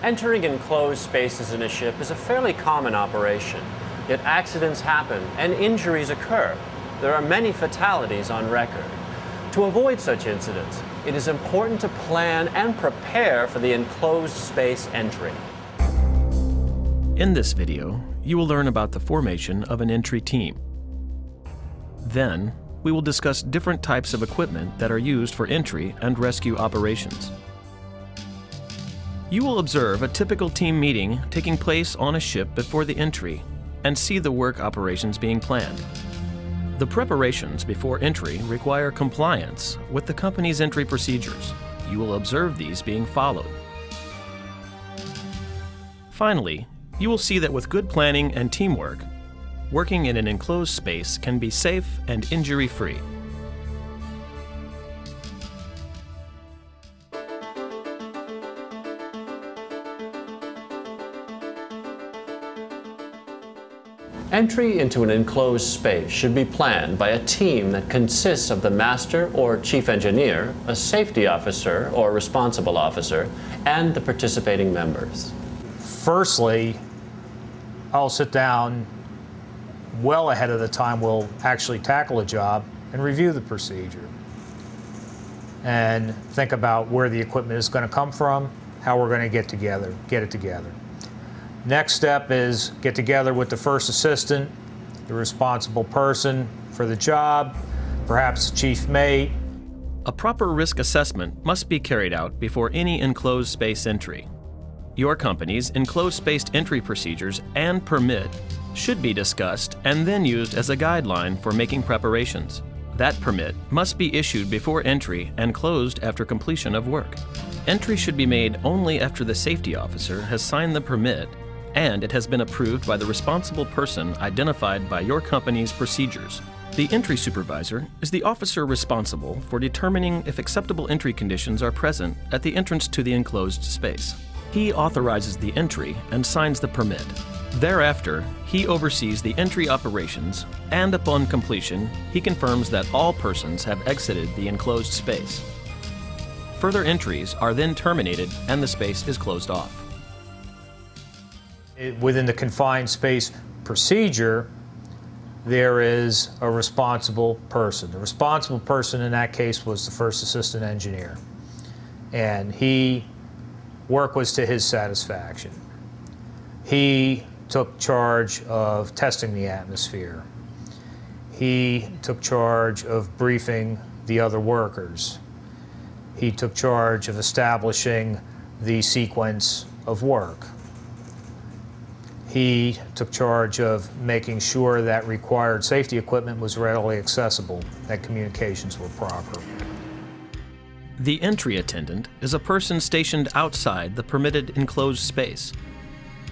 Entering enclosed spaces in a ship is a fairly common operation, yet accidents happen and injuries occur. There are many fatalities on record. To avoid such incidents, it is important to plan and prepare for the enclosed space entry. In this video, you will learn about the formation of an entry team. Then, we will discuss different types of equipment that are used for entry and rescue operations. You will observe a typical team meeting taking place on a ship before the entry and see the work operations being planned. The preparations before entry require compliance with the company's entry procedures. You will observe these being followed. Finally, you will see that with good planning and teamwork, working in an enclosed space can be safe and injury-free. Entry into an enclosed space should be planned by a team that consists of the master or chief engineer, a safety officer or responsible officer, and the participating members. Firstly, I'll sit down well ahead of the time we'll actually tackle a job and review the procedure and think about where the equipment is going to come from, how we're going to get it together. Next step is get together with the first assistant, the responsible person for the job, perhaps the chief mate. A proper risk assessment must be carried out before any enclosed space entry. Your company's enclosed space entry procedures and permit should be discussed and then used as a guideline for making preparations. That permit must be issued before entry and closed after completion of work. Entry should be made only after the safety officer has signed the permit and it has been approved by the responsible person identified by your company's procedures. The entry supervisor is the officer responsible for determining if acceptable entry conditions are present at the entrance to the enclosed space. He authorizes the entry and signs the permit. Thereafter, he oversees the entry operations, and upon completion, he confirms that all persons have exited the enclosed space. Further entries are then terminated and the space is closed off. Within the confined space procedure, there is a responsible person. The responsible person in that case was the first assistant engineer, and work was to his satisfaction. He took charge of testing the atmosphere. He took charge of briefing the other workers. He took charge of establishing the sequence of work. He took charge of making sure that required safety equipment was readily accessible, that communications were proper. The entry attendant is a person stationed outside the permitted enclosed space.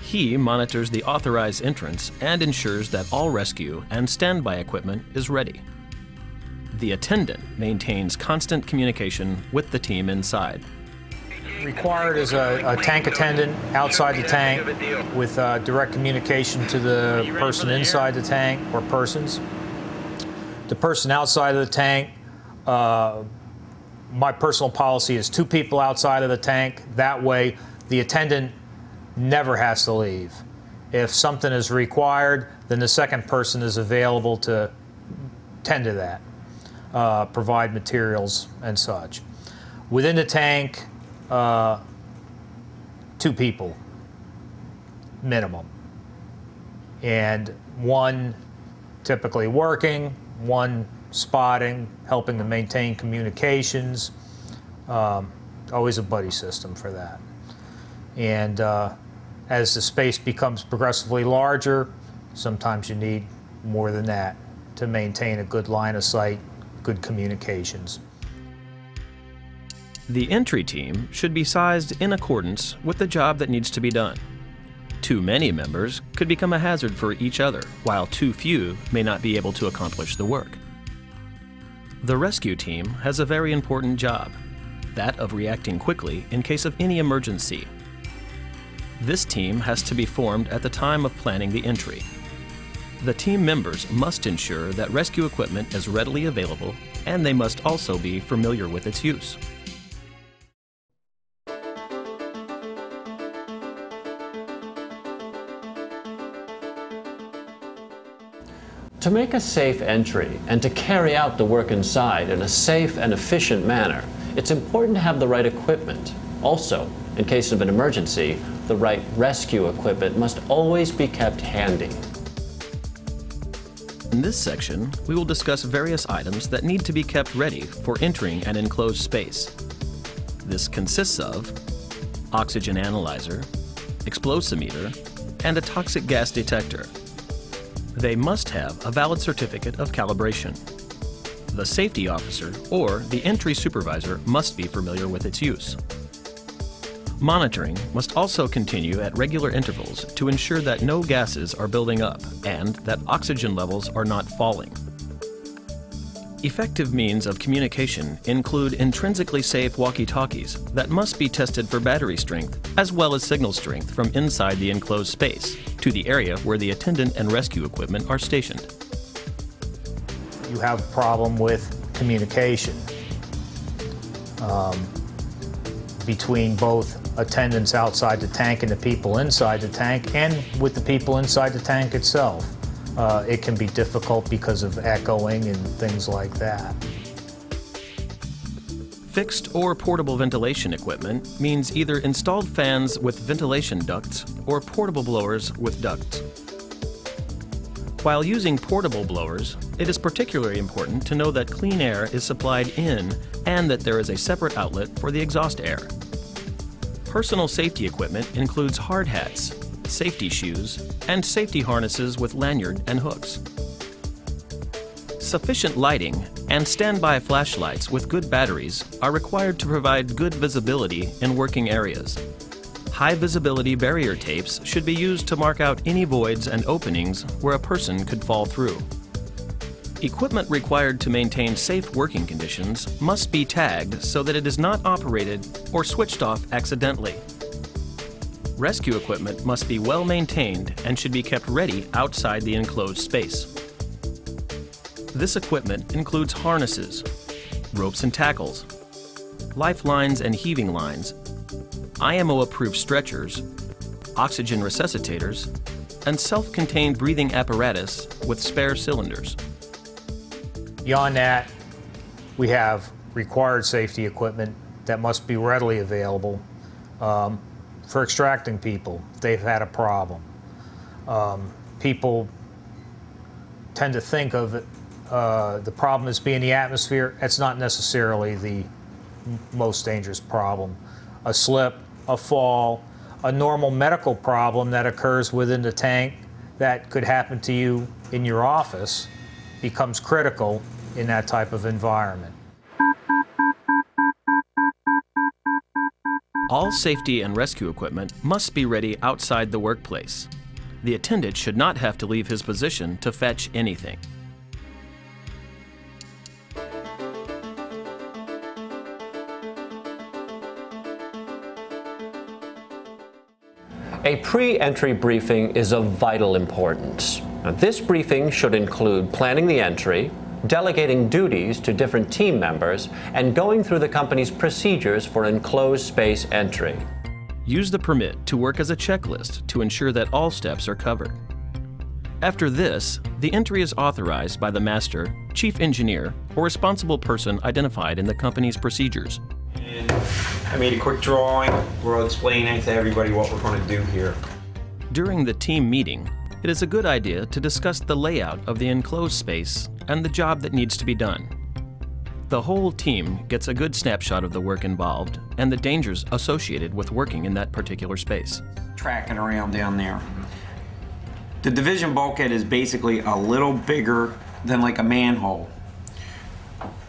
He monitors the authorized entrance and ensures that all rescue and standby equipment is ready. The attendant maintains constant communication with the team inside. Required is a tank attendant outside the tank with direct communication to the person inside the tank, or persons. The person outside of the tank, my personal policy is 2 people outside of the tank. That way, the attendant never has to leave. If something is required, then the second person is available to tend to that, provide materials and such. Within the tank, 2 people minimum, and 1 typically working, 1 spotting, helping to maintain communications. Always a buddy system for that. And as the space becomes progressively larger, sometimes you need more than that to maintain a good line of sight, good communications. The entry team should be sized in accordance with the job that needs to be done. Too many members could become a hazard for each other, while too few may not be able to accomplish the work. The rescue team has a very important job, that of reacting quickly in case of any emergency. This team has to be formed at the time of planning the entry. The team members must ensure that rescue equipment is readily available, and they must also be familiar with its use. To make a safe entry and to carry out the work inside in a safe and efficient manner, it's important to have the right equipment. Also, in case of an emergency, the right rescue equipment must always be kept handy. In this section, we will discuss various items that need to be kept ready for entering an enclosed space. This consists of oxygen analyzer, explosimeter, and a toxic gas detector. They must have a valid certificate of calibration. The safety officer or the entry supervisor must be familiar with its use. Monitoring must also continue at regular intervals to ensure that no gases are building up and that oxygen levels are not falling. Effective means of communication include intrinsically safe walkie-talkies that must be tested for battery strength as well as signal strength from inside the enclosed space to the area where the attendant and rescue equipment are stationed. You have a problem with communication between both attendants outside the tank and the people inside the tank, and with the people inside the tank itself. It can be difficult because of echoing and things like that. Fixed or portable ventilation equipment means either installed fans with ventilation ducts or portable blowers with ducts. While using portable blowers, it is particularly important to know that clean air is supplied in and that there is a separate outlet for the exhaust air. Personal safety equipment includes hard hats, safety shoes, and safety harnesses with lanyard and hooks. Sufficient lighting and standby flashlights with good batteries are required to provide good visibility in working areas. High visibility barrier tapes should be used to mark out any voids and openings where a person could fall through. Equipment required to maintain safe working conditions must be tagged so that it is not operated or switched off accidentally. Rescue equipment must be well maintained and should be kept ready outside the enclosed space. This equipment includes harnesses, ropes and tackles, lifelines and heaving lines, IMO-approved stretchers, oxygen resuscitators, and self-contained breathing apparatus with spare cylinders. Beyond that, we have required safety equipment that must be readily available for extracting people if they've had a problem. People tend to think of it, the problem as being the atmosphere. It's not necessarily the most dangerous problem. A slip, a fall, a normal medical problem that occurs within the tank that could happen to you in your office becomes critical in that type of environment. All safety and rescue equipment must be ready outside the workplace. The attendant should not have to leave his position to fetch anything. A pre-entry briefing is of vital importance. Now, this briefing should include planning the entry, delegating duties to different team members, and going through the company's procedures for enclosed space entry. Use the permit to work as a checklist to ensure that all steps are covered. After this, the entry is authorized by the master, chief engineer, or responsible person identified in the company's procedures. And I made a quick drawing where I'll explain to everybody what we're going to do here. During the team meeting, it is a good idea to discuss the layout of the enclosed space and the job that needs to be done. The whole team gets a good snapshot of the work involved and the dangers associated with working in that particular space. Tracking around down there. The division bulkhead is basically a little bigger than like a manhole.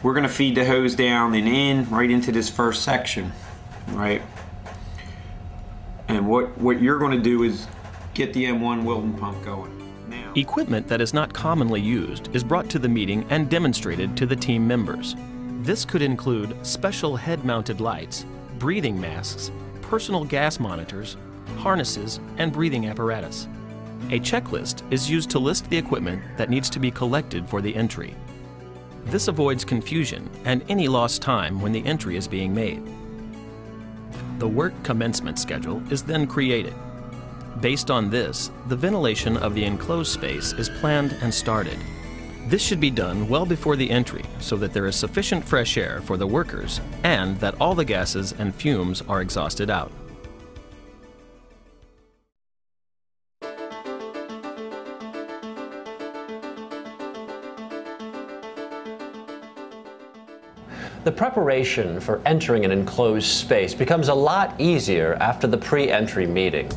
We're going to feed the hose down and in right into this first section, right? And what you're going to do is get the M1 Wilton pump going. Now, equipment that is not commonly used is brought to the meeting and demonstrated to the team members. This could include special head-mounted lights, breathing masks, personal gas monitors, harnesses, and breathing apparatus. A checklist is used to list the equipment that needs to be collected for the entry. This avoids confusion and any lost time when the entry is being made. The work commencement schedule is then created. Based on this, the ventilation of the enclosed space is planned and started. This should be done well before the entry so that there is sufficient fresh air for the workers and that all the gases and fumes are exhausted out. The preparation for entering an enclosed space becomes a lot easier after the pre-entry meeting.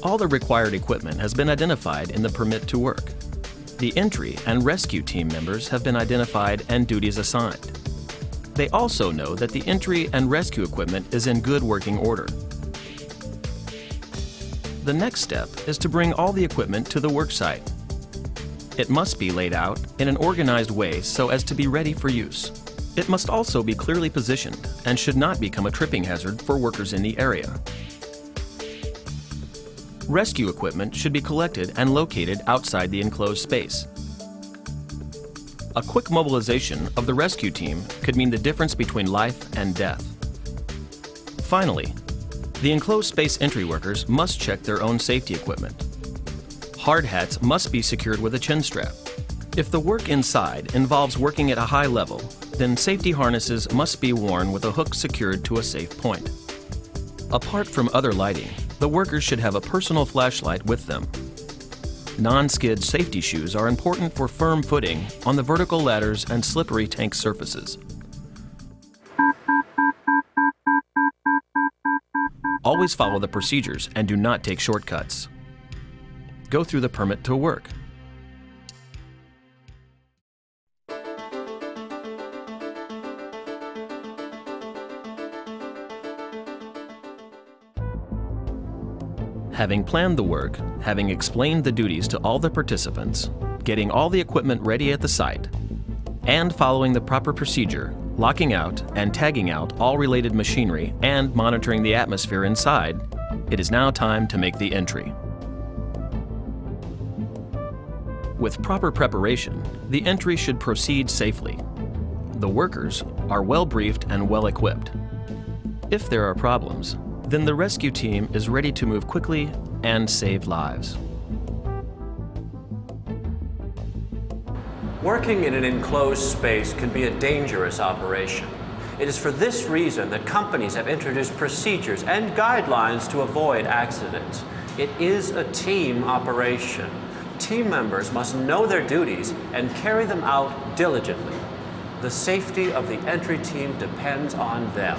All the required equipment has been identified in the permit to work. The entry and rescue team members have been identified and duties assigned. They also know that the entry and rescue equipment is in good working order. The next step is to bring all the equipment to the work site. It must be laid out in an organized way so as to be ready for use. It must also be clearly positioned and should not become a tripping hazard for workers in the area. Rescue equipment should be collected and located outside the enclosed space. A quick mobilization of the rescue team could mean the difference between life and death. Finally, the enclosed space entry workers must check their own safety equipment. Hard hats must be secured with a chin strap. If the work inside involves working at a high level, then safety harnesses must be worn with a hook secured to a safe point. Apart from other lighting, the workers should have a personal flashlight with them. Non-skid safety shoes are important for firm footing on the vertical ladders and slippery tank surfaces. Always follow the procedures and do not take shortcuts. Go through the permit to work. Having planned the work, having explained the duties to all the participants, getting all the equipment ready at the site, and following the proper procedure, locking out and tagging out all related machinery and monitoring the atmosphere inside, it is now time to make the entry. With proper preparation, the entry should proceed safely. The workers are well briefed and well equipped. If there are problems, then the rescue team is ready to move quickly and save lives. Working in an enclosed space can be a dangerous operation. It is for this reason that companies have introduced procedures and guidelines to avoid accidents. It is a team operation. Team members must know their duties and carry them out diligently. The safety of the entry team depends on them.